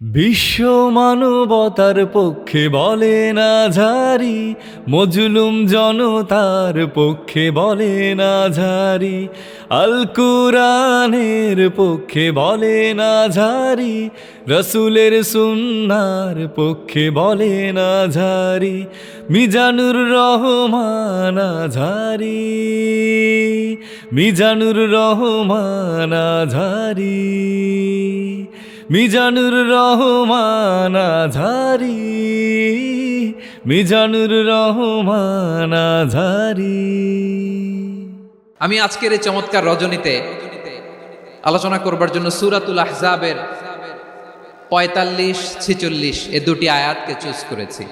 বিশ্ব মানবতার পক্ষে বলে না ঝারি, মজলুম জনতার পক্ষে বলে না ঝারি, আল কুরআনের পক্ষে বলে না ঝারি, রসুলের সুন্নার পক্ষে বলে না ঝারি, মিজানুর রহমান আঝারি, মিজানুর রহমান আঝারি, মিজানুর রহমান আঝারি, মিজানুর রহমান আঝারি। আমি আজকের এই চমৎকার রজনীতে আলোচনা করবার জন্য সূরাতুল আহজাবের 45-46 এই দুটি আয়াতকে চুজ করেছি।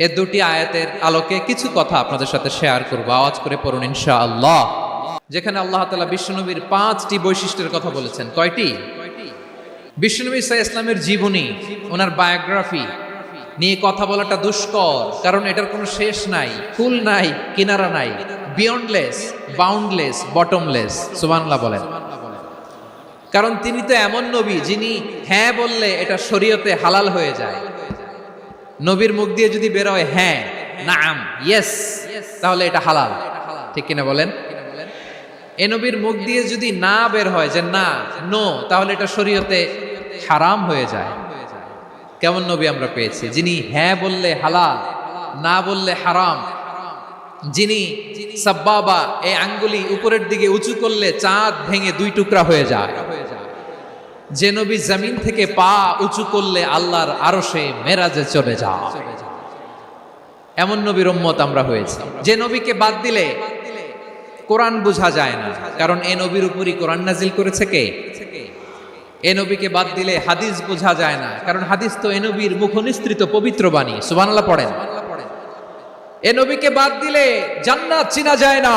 এই দুটি আয়াতের আলোকে কিছু কথা আপনাদের সাথে শেয়ার করব। আওয়াজ করে পড়ুন ইনশাআল্লাহ। যেখানে আল্লাহ তাআলা বিশ্বনবীর 5টি বৈশিষ্ট্যের কথা বলেছেন। কয়টি? বিশ্বনবী সাল্লাল্লাহু আলাইহি ওয়াসাল্লামের জীবনী, ওনার বায়োগ্রাফি নিয়ে কথা বলাটা দুষ্কর, কারণ এটার কোনো শেষ নাই, কুল নাই, কিনারা নাই, বিয়ন্ডলেস, বাউন্ডলেস, বটমলেস। সুবহানাল্লাহ বলেন। কারণ তিনি তো এমন নবী যিনি হ্যাঁ বললে এটা শরীয়তে হালাল হয়ে যায়। নবীর মুখ দিয়ে যদি বের হয় হ্যাঁ, নাম, ইয়েস, তাহলে এটা হালাল। ঠিক কিনা বলেন? এ নবীর মুখ দিয়ে যদি না বের হয় যে না, নো, তাহলে এটা শরীয়তে হারাম হয়ে যায়। কেমন নবী আমরা পেয়েছি, যিনি হ্যাঁ বললে হালাল, না বললে হারাম, যিনি সাব্বাবা এই আঙ্গুলি উপরের দিকে উঁচু করলে চাঁদ ভেঙে 2 টুকরা হয়ে যায়, যে নবী জমিন থেকে পা উঁচু করলে আল্লাহর আরশে মেরাজে চলে যায়, এমন নবীর উম্মত আমরা হয়েছি। যে নবীকে বাদ দিলে কোরআন বোঝা যায় না, কারণ এ নবীর উপরই কোরআন নাজিল করেছে কে? এ নবীকে বাদ দিলে হাদিস বোঝা যায় না, কারণ হাদিস তো এ নবীর মুখনিসৃত পবিত্র বাণী। সুবহানাল্লাহ পড়েন। এ নবীকে বাদ দিলে জান্নাত চিনা যায় না,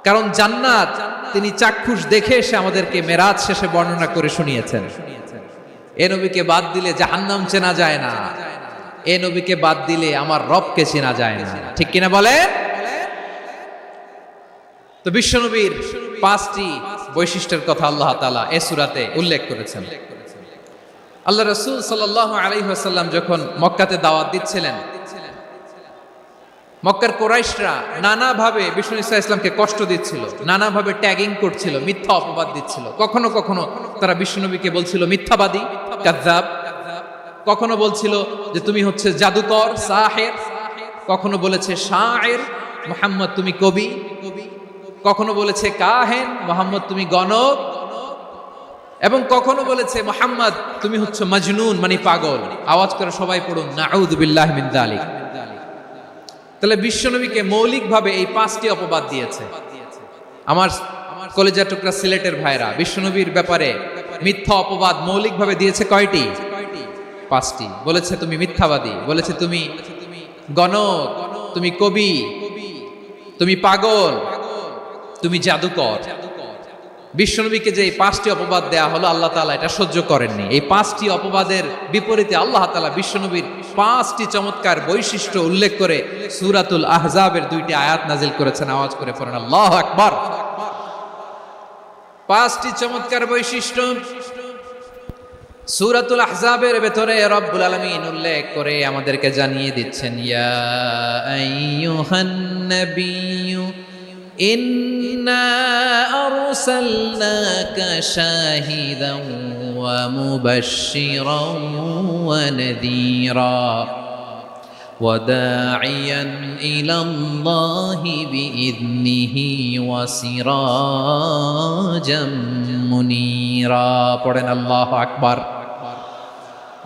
কারণ জান্নাত তিনি চাক্ষুষ দেখে এসে আমাদেরকে মেরাজ শেষে বর্ণনা করে শুনিয়েছেন। এ নবীকে বাদ দিলে জাহান্নাম চেনা যায় না, এ নবীকে বাদ দিলে আমার রবকে চেনা যায় না। ঠিক কিনা বলেন? তো বিশ্বনবীর 5টি বৈশিষ্ট্যের কথা আল্লাহ তাআলা এই সূরাতে উল্লেখ করেছেন। আল্লাহ রাসূল সাল্লাল্লাহু আলাইহি ওয়াসাল্লাম যখন মক্কাতে দাওয়াত দিচ্ছিলেন, মক্কার কুরাইশরা নানাভাবে বিষ্ণু ঈসা ইসলামকে কষ্ট দিচ্ছিল, নানাভাবে ট্যাগিং করছিল, মিথ্যা অপবাদ দিচ্ছিল। কখনো কখনো তারা বিশ্বনবীকে বলছিল মিথ্যাবাদী, কাযযাব। কখনো বলছিল যে তুমি হচ্ছে জাদুকর, সাহের। কখনো বলেছে শায়ের, মুহাম্মদ তুমি কবি। কখনো বলেছে কাহেন, মুহাম্মদ তুমি গণক। এবং কখনো বলেছে মুহাম্মদ তুমি হচ্ছে মাজনুন, মানে পাগল। আওয়াজ করে সবাই পড়ুন নাউযু বিল্লাহি মিন যালিক। তাহলে বিশ্বনবীকে মৌলিকভাবে এই 5টি অপবাদ দিয়েছে। আমার কলেজার টুকরা সিলেটের ভাইরা, বিশ্বনবীর ব্যাপারে মিথ্যা অপবাদ মৌলিকভাবে দিয়েছে কয়টি? 5টি। বলেছে তুমি মিথ্যাবাদী, বলেছে তুমি গণক, তুমি কবি, তুমি পাগল, তুমি জাদুকর। বিশ্বনবীকে যে এই 5টি অপবাদ দেয়া হলো, আল্লাহ তাআলা এটা সহ্য করেননি। এই 5টি অপবাদের বিপরীতে আল্লাহ তাআলা বিশ্বনবীর 5টি চমৎকার বৈশিষ্ট্য উল্লেখ করে সূরাতুল আহজাবের 2টি আয়াত নাজিল করেছেন। আওয়াজ করে পড়েন আল্লাহু আকবার। 5টি চমৎকার বৈশিষ্ট্য সূরাতুল আহজাবের ভেতরে রব্বুল আলামিন উল্লেখ করে আমাদেরকে জানিয়ে দিচ্ছেন, ইয়া আইয়ুহান নাবিয়্যু ইন্না আরসালনাকা শাহিদান ওয়া মুবাশশিরান ওয়া নাযীরা ওয়া দাঈয়ান ইলাল্লাহি বিইذনিহি ওয়া সিরাজাম মুনীরা। পড়েন আল্লাহু আকবার।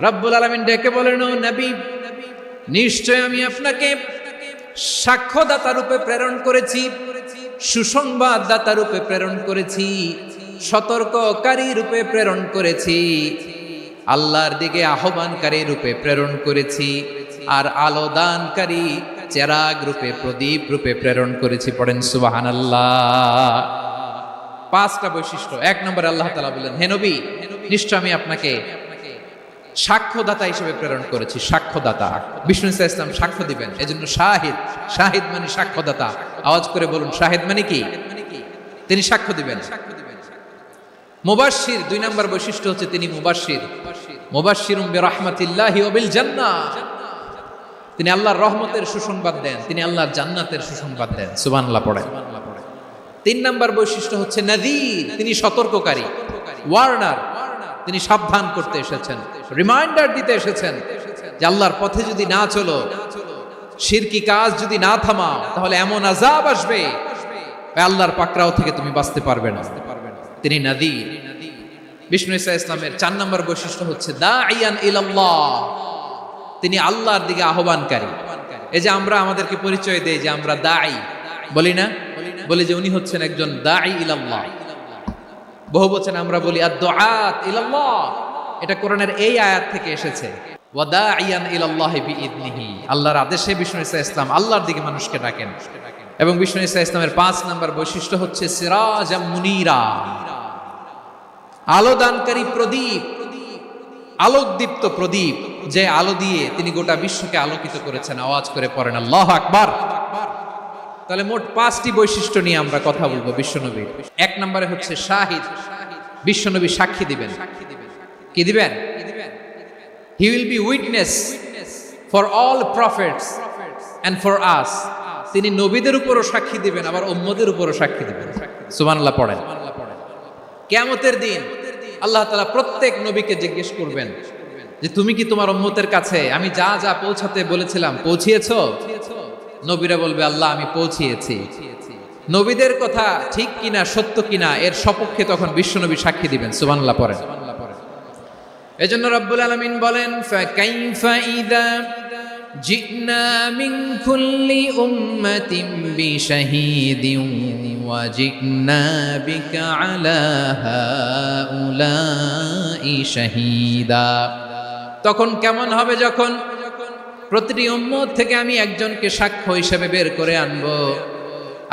রব্বুল আলামিন ডেকে বলেন, ও নবী, নিশ্চয় আমি আপনাকে সাক্ষ্যদাতা রূপে প্রেরণ করেছি, সুসংবাদদাতা রূপে প্রেরণ করেছি, সতর্ককারী রূপে প্রেরণ করেছি, আল্লাহর দিকে আহ্বানকারী রূপে প্রেরণ করেছি, আর আলো দানকারী চেরাগ রূপে, প্রদীপ রূপে প্রেরণ করেছি। পড়েন সুবহানাল্লাহ। 5টা বৈশিষ্ট্য। 1 নম্বরে আল্লাহ তাআলা বলেন, হে নবী, নিশ্চয় আমি আপনাকে সাক্ষ্যদাতা হিসেবে প্রেরণ করেছি। সাক্ষ্যদাতা, বিষ্ণু ঈসা ইসলাম সাক্ষ্য দিবেন, এজন্য শাহিদ। শাহিদ মানে সাক্ষ্যদাতা। আওয়াজ করে বলুন শাহিদ মানে কি? তিনি সাক্ষ্য দিবেন। মুবাশশির, 2 নম্বর বৈশিষ্ট্য হচ্ছে তিনি মুবাশশির। মুবাশশিরুম বিরহমাতিল্লাহি ওয়া বিল জান্নাহ, তিনি আল্লাহর রহমতের সুসংবাদ দেন, তিনি আল্লাহর জান্নাতের সুসংবাদ দেন। সুবহানাল্লাহ পড়েন। 3 নম্বর বৈশিষ্ট্য হচ্ছে নাযীর, তিনি সতর্ককারী, ওয়ার্নার, তিনি সাবধান করতে এসেছেন, রিমাইন্ডার দিতে এসেছেন যে আল্লাহর পথে যদি না চলো, শিরকি কাজ যদি না থামাও, তাহলে এমন আযাব আসবে আল্লাহর পাকড়াও থেকে তুমি বাঁচতে পারবে না। তিনি নাযীর। বিষ্ণু ঈসা ইসলামের 4 নম্বর বৈশিষ্ট্য হচ্ছে দাঈয়ান ইলাল্লাহ, তিনি আল্লাহর দিকে আহ্বানকারী। এই যে আমরা আমাদেরকে পরিচয় দেই যে আমরা দাঈ, বলি না? বলি যে উনি হচ্ছেন একজন দাঈ ইলাল্লাহ। বহু বচনে আমরা বলি আদ-দুআত ইলাল্লাহ, এটা কোরআনের এই আয়াত থেকে এসেছে। ওয়া দাঈয়ান ইলাল্লাহি বিইذনিহি, আল্লাহর আদেশে বিষ্ণু ঈসা ইসলাম আল্লাহর দিকে মানুষকে ডাকেন। এবং বিষ্ণু ঈসা ইসলামের 5 নম্বর বৈশিষ্ট্য হচ্ছে সিরাজাম মুনীরা, আলোদানকারী প্রদীপ, আলোকদীপ্ত প্রদীপ, যে আলো দিয়ে তিনি গোটা বিশ্বকে আলোকিত করেছেন। আওয়াজ করে পড়েন আল্লাহু আকবার। তাহলে মোট 5টি বৈশিষ্ট্য নিয়ে আমরা কথা বলবো বিশ্বনবীর। 1 নম্বরে হচ্ছে শাহিদ, বিশ্বনবী সাক্ষী দিবেন। কি দিবেন? He will be witness for all prophets and for us, তিনি নবীদের উপরও সাক্ষী দিবেন, আবার উম্মতের উপরও সাক্ষী দিবেন। সুবহানাল্লাহ পড়েন। কিয়ামতের দিন আল্লাহ তাআলা প্রত্যেক নবীকে জিজ্ঞেস করবেন যে তুমি কি তোমার উম্মতের কাছে আমি যা যা পৌঁছাতে বলেছিলাম পৌঁছিয়েছো? নবীরা বলবে আল্লাহ আমি পৌঁছিয়েছি। নবীদের কথা ঠিক কিনা, সত্য কিনা, এর সপক্ষে তখন বিশ্বনবী সাক্ষী দিবেন। সুবহানাল্লাহ পড়েন। এজন্য রব্বুল আলামিন বলেন ফাকাইফা ইযা জিনা মিন কুল্লি উম্মাতিন বিশাহীদিন ওয়া জিনা বিকা আলা হাউলাই শাহীদা, তখন কেমন হবে যখন প্রতিটি উম্মত থেকে আমি একজনকে সাক্ষ্য হিসেবে বের করে আনবো,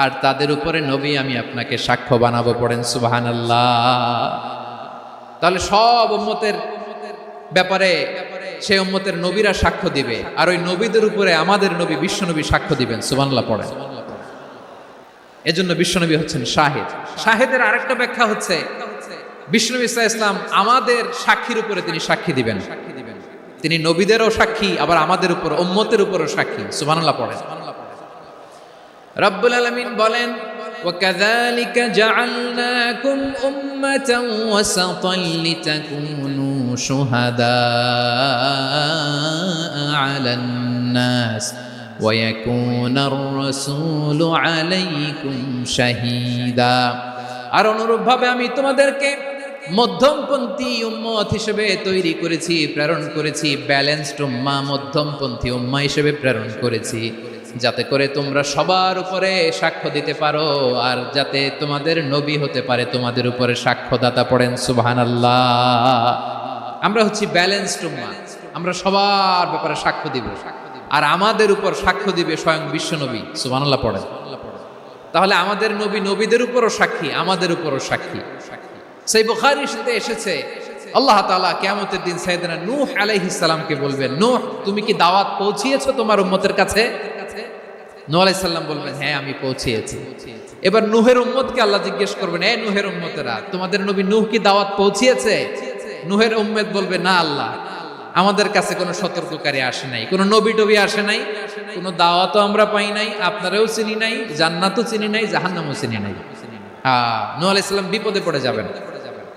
আর তাদের উপরে নবী আমি আপনাকে সাক্ষ্য বানাবো। পড়েন সুবহানাল্লাহ। তাহলে সব উম্মতের ব্যাপারে সেই উম্মতের নবীরা সাক্ষ্য দিবে, আর ওই নবীদের উপরে আমাদের নবী বিশ্বনবী সাক্ষ্য দিবেন। সুবহানাল্লাহ পড়েন। এজন্য বিশ্বনবী হচ্ছেন শাহিদ। শাহিদের আরেকটা ব্যাখ্যা হচ্ছে বিশ্বনবী সাল্লাল্লাহু আলাইহি ওয়াসাল্লাম আমাদের সাক্ষীর উপরে তিনি সাক্ষী দিবেন। তিনি নবীদেরও সাক্ষী, আবার আমাদের উপর উম্মতের উপরও সাক্ষী। সুবহানাল্লাহ পড়েন। রব্বুল আলামিন বলেন وَكَذَلِكَ جَعَلْنَاكُمْ أُمَّةً وَسَطًا لِتَكُونُوا شُهَدَاءَ عَلَى النَّاسِ وَيَكُونَ الرَّسُولُ عَلَيْكُمْ شَهِيدًا। আর অনুরূপভাবে আমি তোমাদেরকে মধ্যমপন্থী উম্মত হিসেবে তৈরি করেছি, প্রেরণ করেছি। ব্যালেন্সড উম্মাহ, মধ্যমপন্থী উম্মাহ হিসেবে প্রেরণ করেছি, যাতে করে তোমরা সবার উপরে সাক্ষ্য দিতে পারো, আর যাতে তোমাদের নবী হতে পারে তোমাদের উপরে সাক্ষ্যদাতা। পড়েন সুবহানাল্লাহ। আমরা হচ্ছি ব্যালেন্সড উম্মাহ, আমরা সবার ব্যাপারে সাক্ষ্য দিব, আর আমাদের উপর সাক্ষ্য দিবে স্বয়ং বিশ্বনবী। সুবহানাল্লাহ পড়েন। তাহলে আমাদের নবী নবীদের উপরও সাক্ষী, আমাদের উপরও সাক্ষী। সেই বুখারীর সাথে এসেছে আল্লাহ তাআলা কিয়ামতের দিন সাইয়েদনা নূহ আলাইহিস সালামকে বলবেন, নূহ তুমি কি দাওয়াত পৌঁছিয়েছো তোমার উম্মতের কাছে? নূহ আলাইহিস সালাম বলবেন হ্যাঁ আমি পৌঁছিয়েছি। এবার নূহের উম্মতকে আল্লাহ জিজ্ঞেস করবেন, এই নূহের উম্মতেরা তোমাদের নবী নূহ কি দাওয়াত পৌঁছিয়েছে? নূহের উম্মত বলবে না আল্লাহ, আমাদের কাছে কোনো সতর্ককারী আসে নাই, কোনো নবী টবি আসে নাই, কোনো দাওয়াতও আমরা পাই নাই, আপনারাও চিনি নাই, জান্নাতও চিনি নাই, জাহান্নামও চিনি নাই। নূহ আলাইহিস সালাম বিপদে পড়ে যাবেন।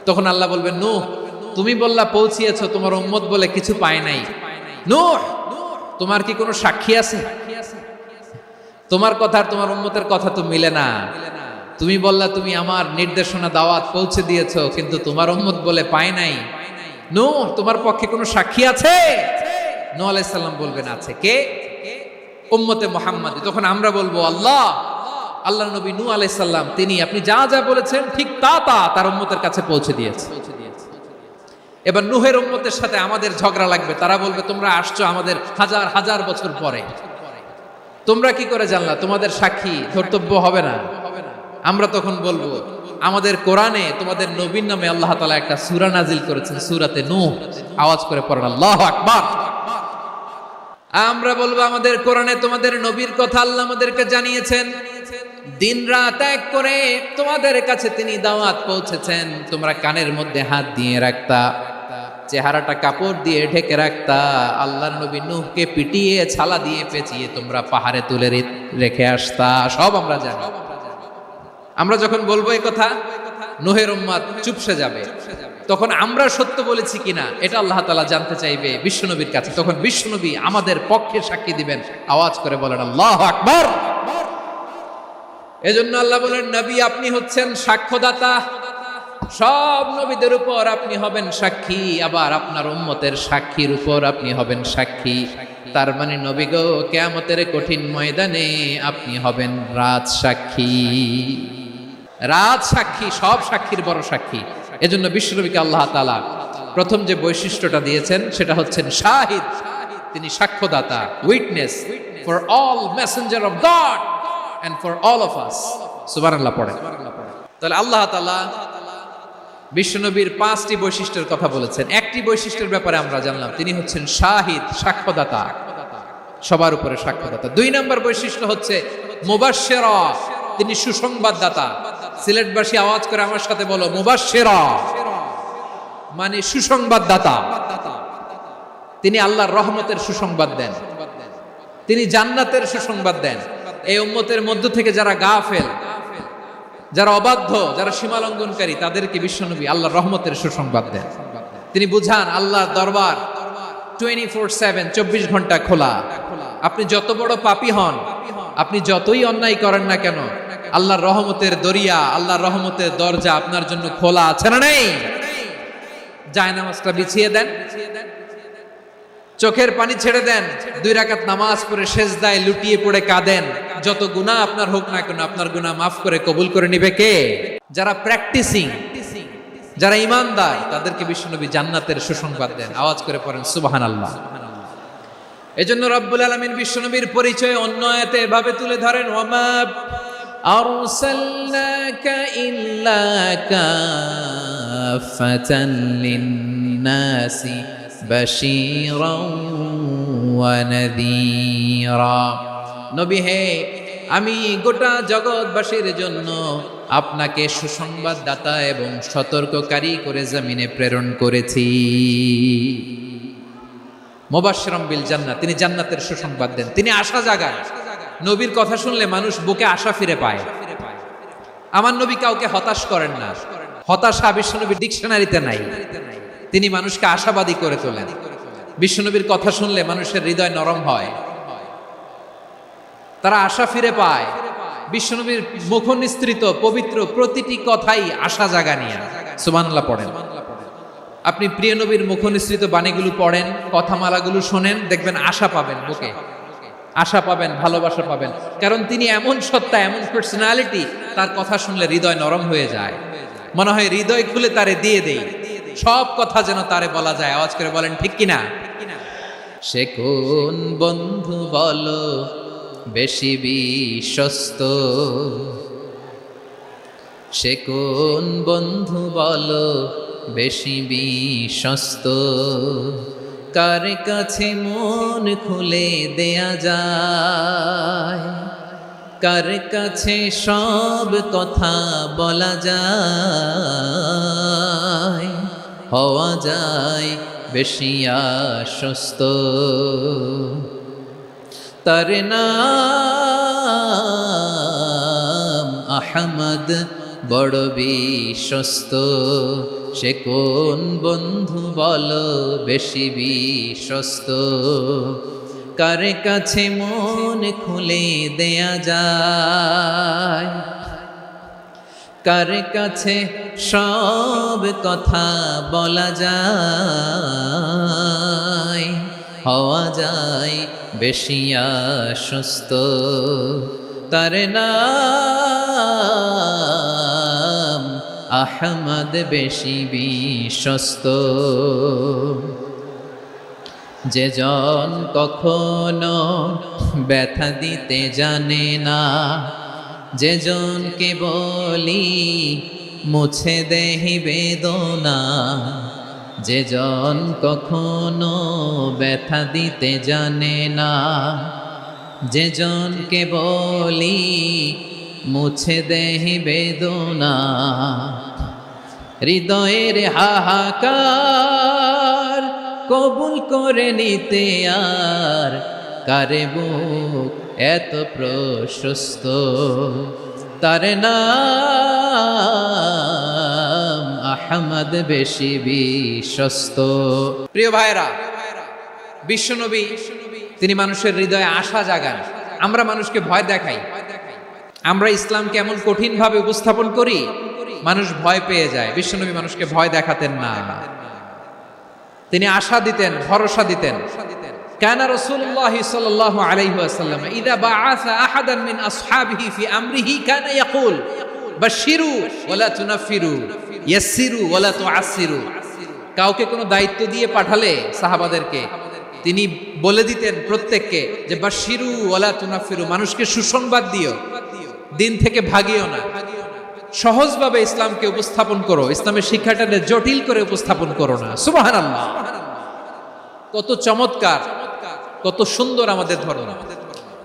তখন আল্লাহ বলবেন নূহ তুমি বললা পৌঁছিয়েছো, তোমার উম্মত বলে কিছু পায় নাই। নূহ তোমার কি কোনো সাক্ষী আছে? তোমার কথা আর তোমার উম্মতের কথা তো মিলে না। তুমি বললা তুমি আমার নির্দেশনা দাওয়াত পৌঁছে দিয়েছো, কিন্তু তোমার উম্মত বলে পায় নাই। নূহ তোমার পক্ষে কোনো সাক্ষী আছে? নূহ আলাইহিস সালাম বলবেন আছে। কে? উম্মতে মুহাম্মাদী। তখন আমরা বলবো আল্লাহ, আল্লাহ নবী নূহ আলাইহিস সালাম তিনি আপনি যা যা বলেছেন ঠিক তা তার উম্মতের কাছে পৌঁছে দিয়েছে। এবার নূহের উম্মতের সাথে আমাদের ঝগড়া লাগবে। তারা বলবে তোমরা আসছো আমাদের হাজার হাজার বছর পরে, তোমরা কি করে জানলা? তোমাদের সাক্ষী ধর্তব্য হবে না। আমরা তখন বলবো আমাদের কোরআনে তোমাদের নবীর নামে আল্লাহ তাআলা একটা সূরা নাজিল করেছেন, সূরাতে নূহ। আওয়াজ করে পড়েন আল্লাহু আকবার। আমরা বলবো আমাদের কোরআনে তোমাদের নবীর কথা আল্লাহ আমাদেরকে জানিয়েছেন, দিন রাত এক করে তোমাদের কাছে তিনি দাওয়াত পৌঁছেছেন। তোমরা কানের মধ্যে হাত দিয়ে রাখতা, চেহারাটা কাপড় দিয়ে ঢেকে রাখতা। আল্লাহর নবী নূহকে পিটিয়ে ছালা দিয়ে পেঁচিয়ে তোমরা পাহাড়ে তুলে রেখে আসতা। সব আমরা জানি। আমরা যখন বলবো এই কথা, নূহের উম্মাত চুপসে যাবে। তখন আমরা সত্য বলেছি কিনা এটা আল্লাহ তাআলা জানতে চাইবে বিশ্বনবীর কাছে। তখন বিশ্বনবী আমাদের পক্ষে সাক্ষী দিবেন। আওয়াজ করে বলেন আল্লাহু আকবার। এজন্য আল্লাহ বলেন, নবী আপনি হচ্ছেন সাক্ষ্যদাতা, সব নবীদের উপর আপনি হবেন সাক্ষী, আবার আপনার উম্মতের সাক্ষীর উপর আপনি হবেন সাক্ষী। তার মানে নবী গো, কিয়ামতের কঠিন ময়দানে আপনি হবেন রাজ সাক্ষী। রাজ সাক্ষী, সব সাক্ষীর বড় সাক্ষী। এজন্য বিশ্বনবীকে আল্লাহ তাআলা প্রথম যে বৈশিষ্ট্যটা দিয়েছেন সেটা হচ্ছেন শাহিদ। তিনি সাক্ষ্যদাতা, witness for all messenger of God and for all of us. সুবহানাল্লাহ পড়েন। তাহলে আল্লাহ তাআলা বিশ্বনবীর 5টি বৈশিষ্ট্যের কথা বলেছেন। একটি বৈশিষ্ট্যের ব্যাপারে আমরা জানলাম, তিনি হচ্ছেন শাহিদ, সাক্ষ্যদাতা, সবার উপরে সাক্ষ্যদাতা। 2 নম্বর বৈশিষ্ট্য হচ্ছে মুবাশশিরা, তিনি সুসংবাদদাতা। সিলেটবাসী আওয়াজ করে আমার সাথে বলো, মুবাশশিরা মানে সুসংবাদদাতা। তিনি আল্লাহর রহমতের সুসংবাদ দেন, তিনি জান্নাতের সুসংবাদ দেন। এই উম্মতের মধ্য থেকে যারা গাফেল, যারা অবাধ্য, যারা সীমালঙ্ঘনকারী, তাদেরকে বিশ্বনবী আল্লাহর রহমতের সুসংবাদ দেন। তিনি বুঝান আল্লাহর দরবার 24/7, 24 ঘন্টা খোলা। আপনি যত বড় পাপী হন, আপনি যতই অন্যায় করেন না কেন, আল্লাহর রহমতের দরিয়া, আল্লাহর রহমতের দরজা আপনার জন্য খোলা আছে না নেই? জায়নামাজটা বিছিয়ে দেন, চোখের পানি ছেড়ে দেন, 2 রাকাত নামাজ পড়ে সেজদায় লুটিয়ে পড়ে কাঁদেন। যত গুনাহ আপনার হোক না কেন, আপনার গুনাহ মাফ করে কবুল করে নিবে কে? যারা প্র্যাকটিসিং, যারা ঈমানদার, তাদেরকে বিশ্বনবী জান্নাতের সুসংবাদ দেন। আওয়াজ করে পড়েন সুবহানাল্লাহ। এজন্য রব্বুল আলামিন বিশ্বনবীর পরিচয় অন্য আয়াতে এভাবে তুলে ধরেন, ওয়ামা আরসালনাকা ইল্লা কাফাতান লিন-নাসি বাশীরাও ওয়া নাযীরা। নবী হে, আমি গোটা জগৎবাসীর জন্য আপনাকে সুসংবাদদাতা এবং সতর্ককারী করে জমিনে প্রেরণ করেছি। মুবাশশিরাম বিল জান্নাত, তিনি জান্নাতের সুসংবাদ দেন, তিনি আশা জাগান। নবীর কথা শুনলে মানুষ বুকে আশা ফিরে পায়। আমার নবী কাউকে হতাশ করেন না। হতাশা বিশ্বনবীর ডিকশনারিতে নাই। তিনি মানুষকে আশাবাদী করে তোলেন। বিশ্বনবীর কথা শুনলে মানুষের হৃদয় নরম হয়, তারা আশা ফিরে পায়। বিশ্বনবীর মুখ নিঃসৃত পবিত্র প্রতিটি কথাই আশা জাগানিয়া। সুবহানাল্লাহ পড়েন। আপনি প্রিয় নবীর মুখ নিঃসৃত বাণীগুলো পড়েন, কথামালাগুলো শোনেন, দেখবেন আশা পাবেন, বুকে আশা পাবেন, ভালোবাসা পাবেন। কারণ তিনি এমন সত্তা, এমন পার্সোনালিটি, তার কথা শুনলে হৃদয় নরম হয়ে যায়। মনে হয় হৃদয় খুলে তারে দিয়ে দেই, সব কথা যেন তারে বলা যায়। আওয়াজ করে বলেন ঠিক কিনা? সে কোন বন্ধু বলো বেশি বিশ্বস্ত, সে কোন বন্ধু বলো বেশি বিশ্বস্ত, কার কাছে মন খুলে দেয়া যায়, কার কাছে সব কথা বলা যায়, হওয়া যায় বেশি আশ্বস্ত। তার নাম আহমদ, বড় বিশ্বস্ত। সে কোন বন্ধু বলো বেশি বিশ্বস্ত, কার কাছে মন খুলে দেয়া যায়, কার কাছে সব কথা বলা যায়, হওয়া যায় বেশি আশ্বস্ত। তার নাম আহমদ, বেশি বিশ্বস্ত। যে জন কখনো ব্যথা দিতে জানে না, যে জনকে বলি মুছে দেহি বেদনা, যে জন কখনো ব্যথা দিতে জানে না, যে জনকে বলি মুছে দেহি বেদনা হৃদয়ের হাহাকার কবুল করে নিতে আর কারে বুক এত প্রশস্ত তার নাম আহমদ বেশি বিশ্বস্ত। প্রিয় ভাইরা, বিশ্বনবী তিনি মানুষের হৃদয়ে আশা জাগান। আমরা মানুষকে ভয় দেখাই, আমরা ইসলামকে এমন কঠিন ভাবে উপস্থাপন করি মানুষ ভয় পেয়ে যায়। বিশ্বনবী মানুষকে ভয় দেখাতেন না, তিনি আশা দিতেন, ভরসা দিতেন। কানা রাসূলুল্লাহ সাল্লাল্লাহু আলাইহি ওয়াসাল্লাম ইযা বাআসা আহাদান মিন আসহাবিহি ফি আমরিহি কানা ইয়াকুল বাশশিরু ওয়ালা তুনাফিরু ইয়াসসিরু ওয়ালা তুআসসিরু। কাউকে কোনো দায়িত্ব দিয়ে পাঠালে সাহাবাদেরকে তিনি বলে দিতেন প্রত্যেককে যে বাশশিরু ওয়ালা তুনাফিরু, মানুষকে সুসংবাদ দিও, দিন থেকে ভাগিও না। সহজভাবে ইসলামকে উপস্থাপন করো, ইসলামের শিক্ষাটাকে জটিল করে উপস্থাপন করো না। সুবহানাল্লাহ, কত চমৎকার, কত সুন্দর আমাদের ধর্ম।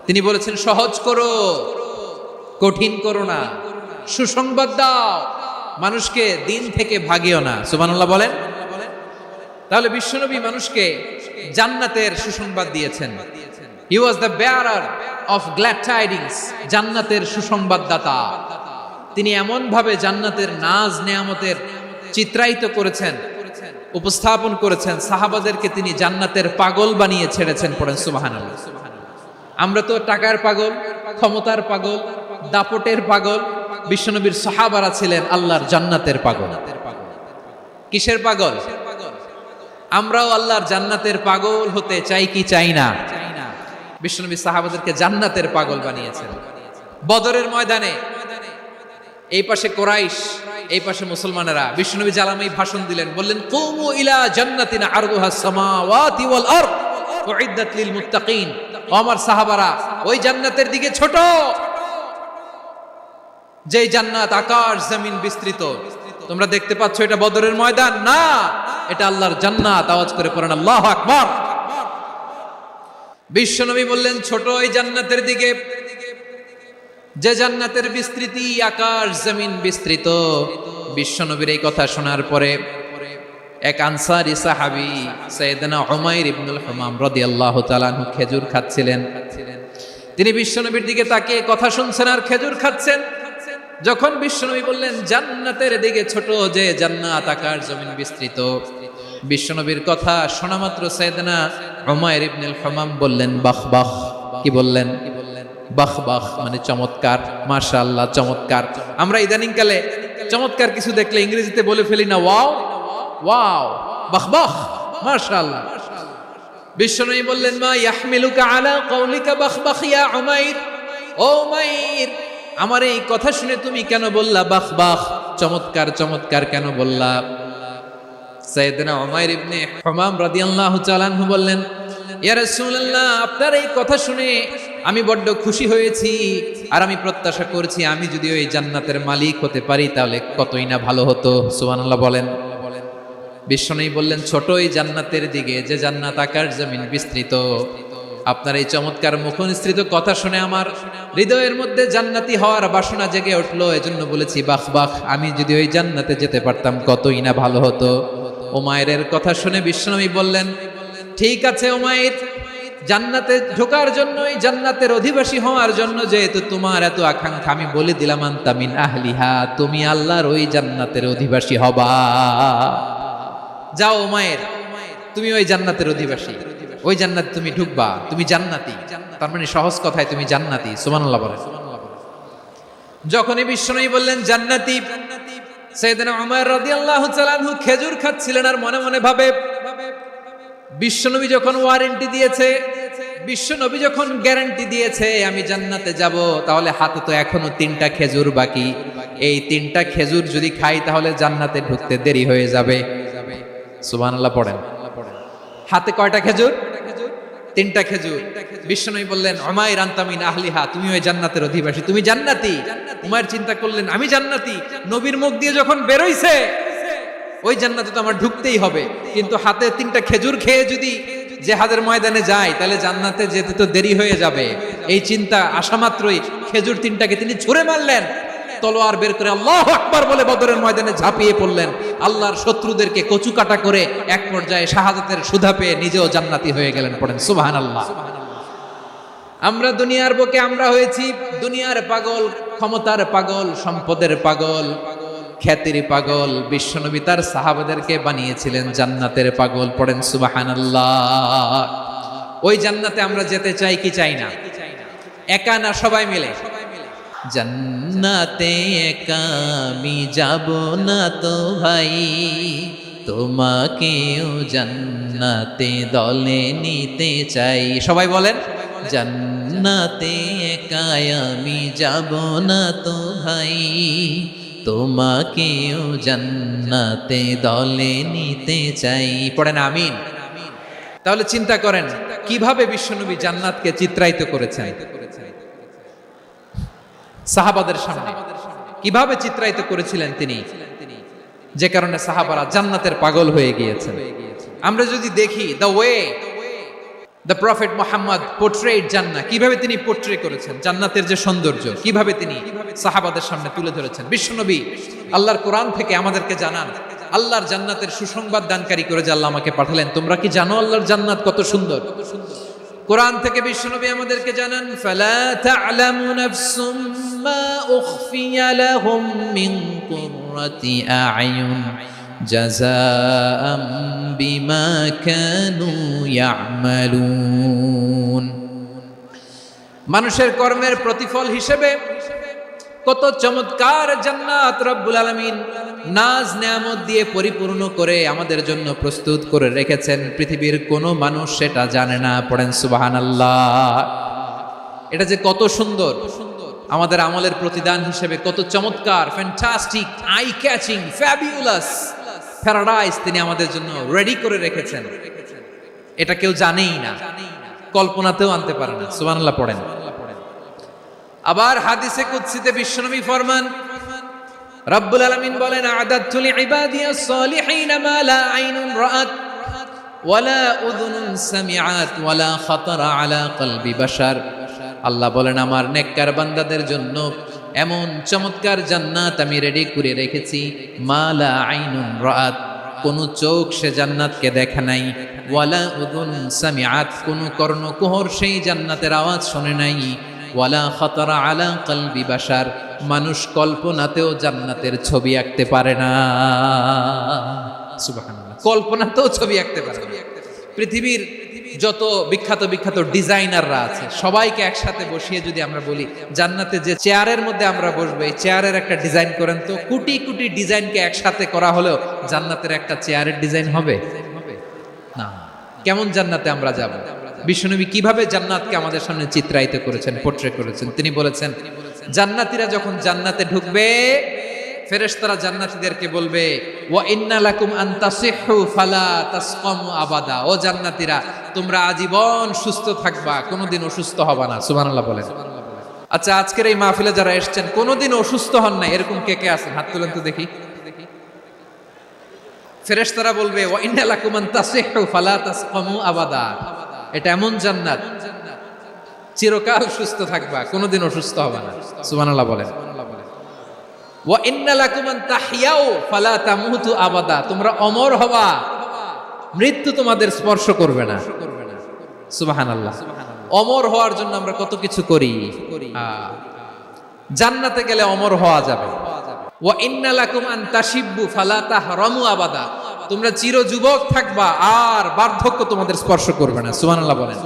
তিনি বলেছেন সহজ করো, কঠিন করো না, সুসংবাদ দাও, মানুষকে দিন থেকে ভাগিও না। সুবহানাল্লাহ বলেন। তাহলে বিশ্বনবী মানুষকে জান্নাতের সুসংবাদ দিয়েছেন। He was the bearer of glad tidings, জান্নাতের সুসংবাদদাতা। তিনি এমন ভাবে জান্নাতের নাজ নেয়ামতের চিত্রায়িত করেছেন, উপস্থাপন করেছেন, সাহাবাদেরকে তিনি জান্নাতের পাগল বানিয়ে ছেড়েছেন। পড়েন সুবহানাল্লাহ। আমরা তো টাকার পাগল, ক্ষমতার পাগল, দাপটের পাগল। বিশ্বনবীর সাহাবারা ছিলেন আল্লাহর জান্নাতের পাগল। কিসের পাগল? আমরাও আল্লাহর জান্নাতের পাগল হতে চাই কি চাই না? বিশ্বনবী সাহাবাদেরকে জান্নাতের পাগল বানিয়েছেন। বদরের ময়দানে এই পাশে কোরাইশ, এই পাশে মুসলমানেরা। বিশ্বনবী জালামাই ভাষণ দিলেন, বললেন কুমু ইলা জান্নাতিন আরদুহাস সামাওয়াতি ওয়াল আরদ উইদ্দাত লিল মুত্তাকিন। ও আমার সাহাবারা, ওই জান্নাতের দিকে ছোট, যে জান্নাত আকাশ জমিন বিস্তৃত। তোমরা দেখতে পাচ্ছ এটা বদরের ময়দান না, এটা আল্লাহর জান্নাত। আওয়াজ করে পড়েন আল্লাহু আকবার। বিশ্বনবী বললেন ছোট ওই জান্নাতের দিকে, যে জান্নাতের বিস্তৃতি আকাশ জমিন বিস্তৃত। বিশ্বনবীর এই কথা শোনার পরে এক আনসারী সাহাবী সাইয়েদনা উমাইর ইবনুল হুমাম রাদিয়াল্লাহু তাআলা আনহু খেজুর খাচ্ছিলেন। তিনি বিশ্বনবীর দিকে তাকিয়ে কথা শুনছেন আর খেজুর খাচ্ছেন। যখন বিশ্বনবী বললেন জান্নাতের দিকে ছোট, যে জান্নাত আকাশ জমিন বিস্তৃত, বিশ্বনবীর কথা শোনা মাত্র সাইয়েদনা উমাইর ইবনুল হুমাম বললেন বাহ বাহ। কি বললেন? বাহ বাহ মানে চমৎকার, মাশাআল্লাহ চমৎকার। আমরা ইদানিং কালে চমৎকার কিছু দেখলে ইংরেজিতে বলে ফেলি না ওয়াও ওয়াও, বাহ বাহ, মাশাআল্লাহ। বিশ্বনবী বললেন মা ইয়াহমিলুকা আলা কওলিকা বাহ বাহ ইয়া উমাইর। ও উমাইর, আমার এই কথা শুনে তুমি কেন বললা বাহ বাহ, চমৎকার চমৎকার কেন বললা? সাইয়েদনা উমাইর ইবনে হুমাম রাদিয়াল্লাহু তাআলা আনহু বললেন ইয়া রাসূলুল্লাহ, আপনার এই কথা শুনে আমি বড্ড খুশি হয়েছি, আর আমি প্রত্যাশা করছি আমি যদি ওই জান্নাতের মালিক হতে পারি তাহলে কতই না ভালো হতো। সুবহানাল্লাহ বলেন। বিশ্বনবী বললেন ছোট ওই জান্নাতের দিকে, যে জান্নাত আকাশ জমিন বিস্তৃত। আপনার এই চমৎকার মুখনিসৃত কথা শুনে আমার হৃদয়ের মধ্যে জান্নাতি হওয়ার বাসনা জেগে উঠলো, এজন্য বলেছি বাহ বাহ, আমি যদি ওই জান্নাতে যেতে পারতাম কতই না ভালো হতো। উমাইরের কথা শুনে বিশ্বনবী বললেন ঠিক আছে উমাইর, জান্নাতে ঢোকার জন্য, এই জান্নাতের অধিবাসী হওয়ার জন্য যেহেতু তোমার এত আকাঙ্ক্ষা, আমি বলে দিলাম আনতা মিন আহলিহা, তুমি আল্লাহর ওই জান্নাতের অধিবাসী হবা। যাও উমাইর, তুমি ওই জান্নাতের অধিবাসী, ওই জান্নাতে তুমি ঢুকবা, তুমি জান্নাতি। তার মানে সহজ কথায় তুমি জান্নাতি। সুবহানাল্লাহ বলেন। যখনই বিশ্বনবী বললেন জান্নাতি, সাইয়েদনা উমর রাদিয়াল্লাহু তাআলা আনহু খেজুর খাচ্ছিলেন আর মনে মনে ভাবে বিশ্বনবী যখন ওয়ারেন্টি দিয়েছে, বিশ্বনবী যখন গ্যারান্টি দিয়েছে আমি জান্নাতে যাব, তাহলে হাতে তো এখনো 3টা খেজুর বাকি। এই 3টা খেজুর যদি খাই তাহলে জান্নাতে ঢুকতে দেরি হয়ে যাবে। সুবহানাল্লাহ পড়েন। হাতে কয়টা খেজুর? 3টা খেজুর। বিশ্বনবী বললেন উমাইর আনতা মিন আহলিহা, তুমি ওই জান্নাতের অধিবাসী, তুমি জান্নাতি। উমাইর চিন্তা করলেন আমি জান্নাতি, নবীর মুখ দিয়ে যখন বেরোইছে ওই জান্নাতে তো আমার ঢুকতেই হবে, কিন্তু হাতে 3টা খেজুর খেয়ে যদি জিহাদের ময়দানে যাই তাহলে জান্নাতে যেতে তো দেরি হয়ে যাবে। এই চিন্তা আসা মাত্রই খেজুর তিনটাকে তিনি ছুঁড়ে মারলেন, তলোয়ার বের করে আল্লাহু আকবার বলে বদরের ময়দানে ঝাঁপিয়ে পড়লেন। আল্লাহর শত্রুদেরকে কচু কাটা করে এক পর্যায়ে শাহাদাতের সুধা পেয়ে নিজেও জান্নাতি হয়ে গেলেন। পড়েন সুবহানাল্লাহ। আমরা দুনিয়ার বুকে আমরা হয়েছি দুনিয়ার পাগল, ক্ষমতার পাগল, সম্পদের পাগল, খ্যাতির পাগল। বিশ্বনবী তার সাহাবাদেরকে বানিয়েছিলেন জান্নাতের পাগল। পড়েন সুবহানাল্লাহ। ওই জান্নাতে আমরা যেতে চাই কি চাই না? একা না সবাই মিলে? জান্নাতে একা আমি যাব না তো ভাই, তোমাকেও জান্নাতে দলে নিতে চাই। সবাই বলেন, জান্নাতে একা আমি যাব না তো ভাই, তোমাকেও জান্নাতে দলে নিতে চাই। পড়েন আমিন। তাহলে চিন্তা করেন কিভাবে বিশ্বনবী জান্নাতকে চিত্রায়িত করেছেন সাহাবাদের সামনে, কিভাবে চিত্রায়িত করেছিলেন তিনি, যে কারণে সাহাবারা জান্নাতের পাগল হয়ে গিয়েছেন। আমরা যদি দেখি the way the prophet Muhammad portrait জান্নাত, কিভাবে তিনি পোর্ট্রে করেছেন জান্নাতের যে সৌন্দর্য, কিভাবে তিনি সাহাবাদের সামনে তুলে ধরেছেন। বিশ্বনবী আল্লাহর কোরআন থেকে আমাদেরকে জানান, আল্লাহর জান্নাতের সুসংবাদ দানকারী করে যে আল্লাহ আমাকে পাঠালেন। তোমরা কি জানো আল্লাহর জান্নাত কত সুন্দর? কোরআন থেকে বিশ্বনবী আমাদেরকে জানান, ফালা তা'লামু নাফসুম মা উখফিয়া লাহুম মিন কুররাতি আ'য়ুন জাযাআম বিমা কানু ইয়া'মালুন। মানুষের কর্মের প্রতিফল হিসেবে কত চমৎকার জান্নাত রব্বুল আলামিন নাজ নেয়ামত দিয়ে পরিপূর্ণ করে আমাদের জন্য প্রস্তুত করে রেখেছেন। পৃথিবীর কোনো মানুষ সেটা জানে না। পড়েন সুবহানাল্লাহ। এটা যে কত সুন্দর, আমাদের আমলের প্রতিদান হিসেবে কত চমৎকার, fantastic, eye catching, fabulous paradise তিনি আমাদের জন্য রেডি করে রেখেছেন। এটা কেউ জানেই না, কল্পনাতেও আনতে পারে না। সুবহানাল্লাহ পড়েন। আবার হাদিসে কুদসিতে বিশ্বনবী ফরমান, রব্বুল আলামিন বলেন, আ'দাদতু লিইবাদিয়াস সালিহিন মা লা আইনুন রাআত ওয়ালা উযুনুন সামিআত ওয়ালা খাতারা আলা কলবি বাশার। আল্লাহ বলেন, আমার নেককার বান্দাদের জন্য এমন চমৎকার জান্নাত আমি রেডি করে রেখেছি, মা লা আইনুন রাআত, কোন চোখ সে জান্নাতকে দেখে নাই, ওয়ালা উযুন সামিআত, কোন কর্ণকুহর সেই জান্নাতের আওয়াজ শুনে নাই, ওয়ালা খাতারা আলা কলবি বাশার, মানুষ কল্পনাতেও জান্নাতের ছবি আঁকতে পারে না। সুবহানাল্লাহ। কল্পনাতেও ছবি আঁকতে পারে না। পৃথিবীর যত বিখ্যাত বিখ্যাত ডিজাইনাররা আছে সবাইকে একসাথে বসিয়ে যদি আমরা বলি জান্নাতে যে চেয়ারের মধ্যে আমরা বসবো, এই চেয়ারের একটা ডিজাইন করেন তো, কোটি কোটি ডিজাইনকে একসাথে করা হলেও জান্নাতের একটা চেয়ারের ডিজাইন হবে না। কেমন জান্নাতে আমরা যাব? বিশ্বনবী কিভাবে জান্নাতকে আমাদের সামনে চিত্রায়িত করেছেন, পোর্ট্রে করেছেন। তিনি বলেছেন, জান্নাতীরা যখন জান্নাতে ঢুকবে, ফেরেশতারা জান্নাতীদেরকে বলবে, ওয়া ইন্না লাকুম আন তাসিহু ফালা তাসকামু আবাদা। ও জান্নাতীরা, তোমরা আজীবন সুস্থ থাকবা, কোনোদিন অসুস্থ হবা না। সুবহানাল্লাহ বলেন। আচ্ছা, আজকের এই মাহফিলে যারা এসেছেন কোনোদিন অসুস্থ হন না, এরকম কে কে আছেন? হাত তুলেন তো দেখি। ফেরেশতারা বলবে, ওয়া ইন্না লাকুম আন তাসিহু ফালা তাসকামু আবাদা। এটা এমন জান্নাত, চিরকাল সুস্থ থাকবা, কোনোদিন অসুস্থ হবে না। সুবহানাল্লাহ বলেন। ওয়া ইন্না লাকুম আন তাহইয়াউ ফালা তামুতু আবাদা। তোমরা অমর হবা, মৃত্যু তোমাদের স্পর্শ করবে না। সুবহানাল্লাহ। অমর হওয়ার জন্য আমরা কত কিছু করি। জান্নাতে গেলে অমর হওয়া যাবে। ওয়া ইন্না লাকুম আন তাশিব্বু ফালা তাহরামু আবাদা। তোমরা চির যুবক থাকবা, আর বার্ধক্য তোমাদের স্পর্শ করবে না। সুবহানাল্লাহ বলেন।